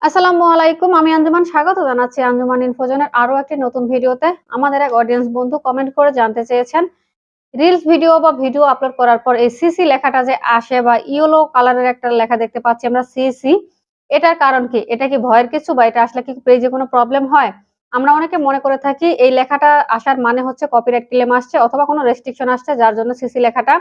আসসালামু আলাইকুম। আমি আঞ্জুমান স্বাগত জানাচ্ছি আঞ্জুমান ইনফোজনের আরো একটি নতুন ভিডিওতে। আমাদের এক অডিয়েন্স বন্ধু কমেন্ট করে জানতে চেয়েছেন, রিলস ভিডিও বা ভিডিও আপলোড করার পর এই সিসি লেখাটা যে আসে বা ইয়েলো কালারের একটা লেখা দেখতে পাচ্ছি আমরা সিসি, এটার কারণ কি? এটা কি ভয়ের কিছু বা এটা আসলে কি পেজে কোনো প্রবলেম হয়? আমরা অনেকে মনে করে থাকি এই লেখাটা আসার মানে হচ্ছে কপিরাইট ক্লেম আসছে অথবা কোনো রেস্ট্রিকশন আসছে যার জন্য সিসি লেখাটা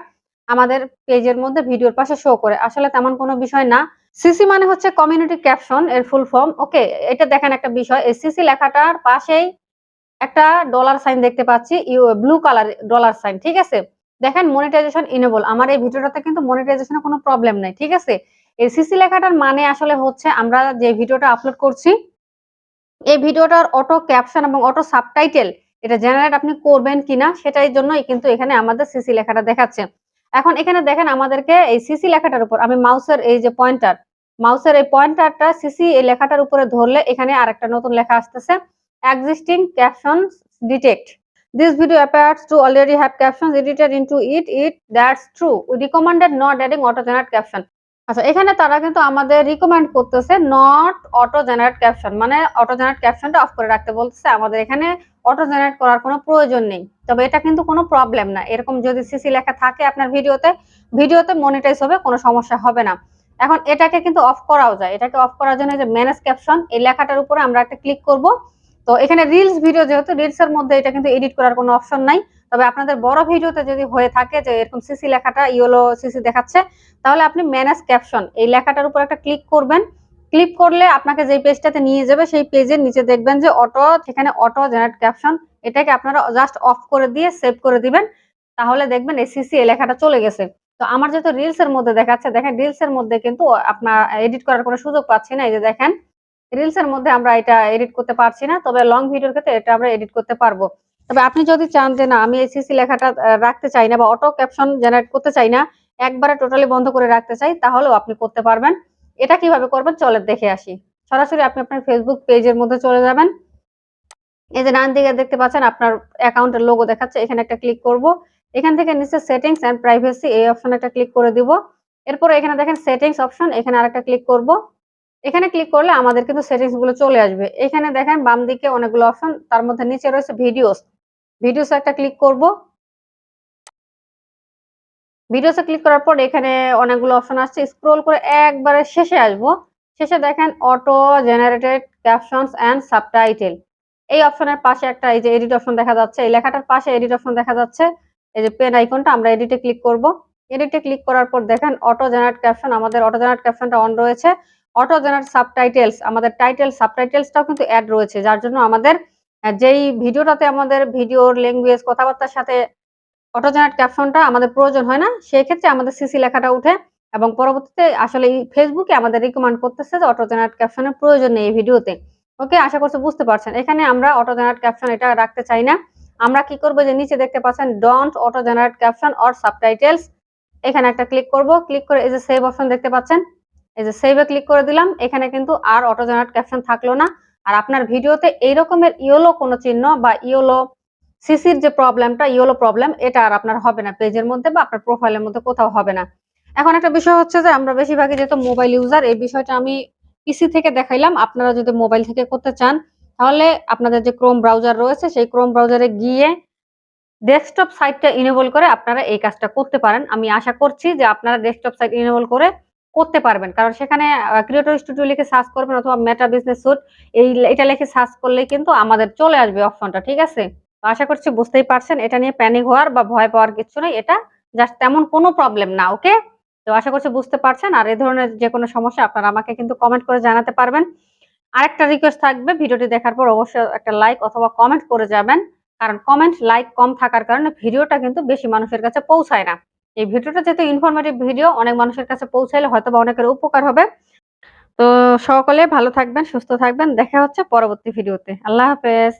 আমাদের পেজের মধ্যে ভিডিওর পাশে শো করে। আসলে তেমন কোনো বিষয় না। সিসি মানে হচ্ছে কমিউনিটি ক্যাপশন এর ফুল ফর্ম। ওকে, এটা দেখেন একটা বিষয়। এই সিসি লেখাটার পাশেই একটা ডলার সাইন দেখতে পাচ্ছি, ব্লু কালার ডলার সাইন। ঠিক আছে? দেখেন মনিটাইজেশন ইনেবল। আমার এই ভিডিওটাতে কিন্তু মনিটাইজেশন এর কোনো প্রবলেম নাই। ঠিক আছে? এই সিসি লেখাটার মানে আসলে হচ্ছে আমরা যে ভিডিওটা আপলোড করছি, এই ভিডিওটার অটো ক্যাপশন এবং অটো সাবটাইটেল এটা জেনারেট আপনি করবেন কিনা সেটার জন্যই কিন্তু এখানে আমাদের সিসি লেখাটা দেখাচ্ছে। এখন এখানে দেখেন আমাদেরকে এই সিসি লেখাটার উপর আমি মাউসের এই যে পয়েন্টার, মাউসের এই পয়েন্টারটা সিসি এই লেখাটার উপরে ধরলে এখানে আরেকটা নতুন লেখা আসতেছে, existing captions detect. This video appears to already have captions edited into it. That's true. We recommended not adding auto generate caption. আচ্ছা, এখানে তারা কিন্তু আমাদের রিকমেন্ড করতেছে নট অটো জেনারেট ক্যাপশন, মানে অটো জেনারেট ক্যাপশনটা অফ করে রাখতে বলতেছে। আমাদের এখানে অটো জেনারেট করার কোনো প্রয়োজন নেই। তবে এটা কিন্তু কোনো প্রবলেম না। এরকম যদি সিসি লেখা থাকে আপনার ভিডিওতে মনিটাইজ হবে, কোনো সমস্যা হবে না। এখন এটাকে কিন্তু অফ করাও যায়। এটাকে অফ করার জন্য যে ম্যানেজ ক্যাপশন এই লেখাটার উপরে আমরা একটা ক্লিক করব। তো এখানে রিলস ভিডিও যেহেতু রিলস এর মধ্যে এটা কিন্তু এডিট করার কোনো অপশন নাই। তবে আপনাদের বড় ভিডিওতে যদি হয়ে থাকে যে এরকম সিসি লেখাটা ইয়েলো সিসি দেখাচ্ছে, তাহলে আপনি ম্যানেজ ক্যাপশন এই লেখাটার উপর একটা ক্লিক করবেন। ক্লিক করলে আপনাকে যে পেজটাতে নিয়ে যাবে সেই পেজের নিচে দেখবেন যে সেখানে অটো জেনারেট ক্যাপশন, এটাকে আপনারা জাস্ট অফ করে দিয়ে সেভ করে দিবেন। তাহলে দেখবেন এসিসি এই লেখাটা চলে গেছে। তো আমার যেহেতু রিলস এর মধ্যে দেখাচ্ছে, দেখেন রিলস এর মধ্যে কিন্তু আপনার এডিট করার কোনো সুযোগ পাচ্ছি না। এই যে দেখেন রিলস এর মধ্যে আমরা এটা এডিট করতে পারছি না, তবে লং ভিডিওর ক্ষেত্রে এটা আমরা এডিট করতে পারবো। তবে আপনি যদি চান যে না আমি এসিসি লেখাটা রাখতে চাই না বা অটো ক্যাপশন জেনারেট করতে চাই না, একবারে টোটালি বন্ধ করে রাখতে চাই, তাহলেও আপনি করতে পারবেন। এটা কিভাবে করবেন চলেন দেখে আসি। সরাসরি আপনি আপনার ফেসবুক পেজের মধ্যে চলে যাবেন। এই যে ডান দিকে দেখতে পাচ্ছেন আপনার অ্যাকাউন্টের লোগো দেখাচ্ছে, এখানে একটা ক্লিক করব। এখান থেকে নিচে সেটিংস এন্ড প্রাইভেসি এই অপশনে একটা ক্লিক করে দিব। এরপর এখানে দেখেন সেটিংস অপশন, এখানে আরেকটা ক্লিক করব। এখানে ক্লিক করলে আমাদের কিন্তু সেটিংস গুলো চলে আসবে। এখানে দেখেন বাম দিকে অনেকগুলো অপশন, তার মধ্যে নিচে রয়েছে ভিডিওস। ভিডিওসে একটা ক্লিক করব। ভিডিওসে ক্লিক করার পর এখানে অনেকগুলো অপশন আসছে। স্ক্রল করে একবারে শেষে আসবো। শেষে দেখেন auto generated captions and subtitle. এই অপশনের পাশে একটা এই যে এডিট অপশন দেখা যাচ্ছে। এই লেখাটার পাশে এডিট অপশন দেখা যাচ্ছে। এই যে পেন আইকনটা, আমরা এডিটে ক্লিক করব। এডিটে ক্লিক করার পর দেখেন অটো জেনারেট ক্যাপশন, আমাদের অটো জেনারেট ক্যাপশনটা অন রয়েছে। অটো জেনারেট সাবটাইটেলস, আমাদের টাইটেল সাবটাইটেলসটাও কিন্তু এড রয়েছে। যার জন্য আমাদের যেই ভিডিওটাতে আমাদের ভিডিওর ল্যাঙ্গুয়েজ কথাবার্তার সাথে অটো জেনারেট ক্যাপশনটা আমাদের প্রয়োজন হয় না, সেক্ষেত্রে আমাদের সিসি লেখাটা উঠে এবং পরবর্তীতে আসলে এই ফেসবুকে আমাদের রিকমেন্ড করতেছে যে অটো জেনারেট ক্যাপশনের প্রয়োজন নেই এই ভিডিওতে। ওকে, আশা করছি বুঝতে পারছেন। এখানে আমরা অটো জেনারেট ক্যাপশন এটা রাখতে চাই না। আমরা কি করব, যে নিচে দেখতে পাচ্ছেন don't auto generate caption or subtitles, এখানে একটা ক্লিক করব। ক্লিক করে এই যে সেভ অপশন দেখতে পাচ্ছেন, এই যে সেভে ক্লিক করে দিলাম। এখানে কিন্তু আর অটো জেনারেট ক্যাপশন থাকলো না। আর আপনার ভিডিওতে এই রকমের ইয়েলো কোনো চিহ্ন বা ইয়েলো সিসির যে প্রবলেমটা, ইয়েলো প্রবলেম, এটা আর আপনার হবে না পেজের মধ্যে বা আপনার প্রোফাইলের মধ্যে কোথাও হবে না। এখন একটা বিষয় হচ্ছে যে আমরা বেশিরভাগই যেহেতু মোবাইল ইউজার, এই বিষয়টা আমি পিসি থেকে দেখাইলাম। আপনারা যদি মোবাইল থেকে করতে চান, তাহলে আপনাদের যে ক্রোম ব্রাউজার রয়েছে সেই ক্রোম ব্রাউজারে গিয়ে ডেস্কটপ সাইটটা ইনেবল করে আপনারা এই কাজটা করতে পারেন। আমি আশা করছি যে আপনারা ডেস্কটপ সাইট ইনেবল করে করতে পারবেন। কারণ সেখানে ক্রিয়েটর স্টুডিও লিখে সার্চ করবেন অথবা মেটা বিজনেস স্যুট এটা লিখে সার্চ করলেই কিন্তু আমাদের চলে আসবে অপশনটা। ঠিক আছে? তো আশা করছি বুঝতেই পারছেন। এটা নিয়ে প্যানিক হওয়ার বা ভয় পাওয়ার কিছু নেই। এটা জাস্ট তেমন কোনো প্রবলেম না। ওকে? তো আশা করছি বুঝতে পারছেন। আর এই ধরনের যেকোনো সমস্যা আপনারা আমাকে কিন্তু কমেন্ট করে জানাতে পারবেন। আরেকটা রিকোয়েস্ট থাকবে, ভিডিওটি দেখার পর অবশ্যই একটা লাইক অথবা কমেন্ট করে যাবেন। কারণ কমেন্ট, লাইক কম থাকার কারণে ভিডিওটা কিন্তু বেশি মানুষের কাছে পৌঁছায় না। এই ভিডিওটা যেহেতু ইনফরমেটিভ ভিডিও, অনেক মানুষের কাছে পৌঁছাইলে হয়তোবা অনেকের উপকার হবে। তো সকলে ভালো থাকবেন, সুস্থ থাকবেন। দেখা হচ্ছে পরবর্তী ভিডিওতে। আল্লাহ হাফেজ।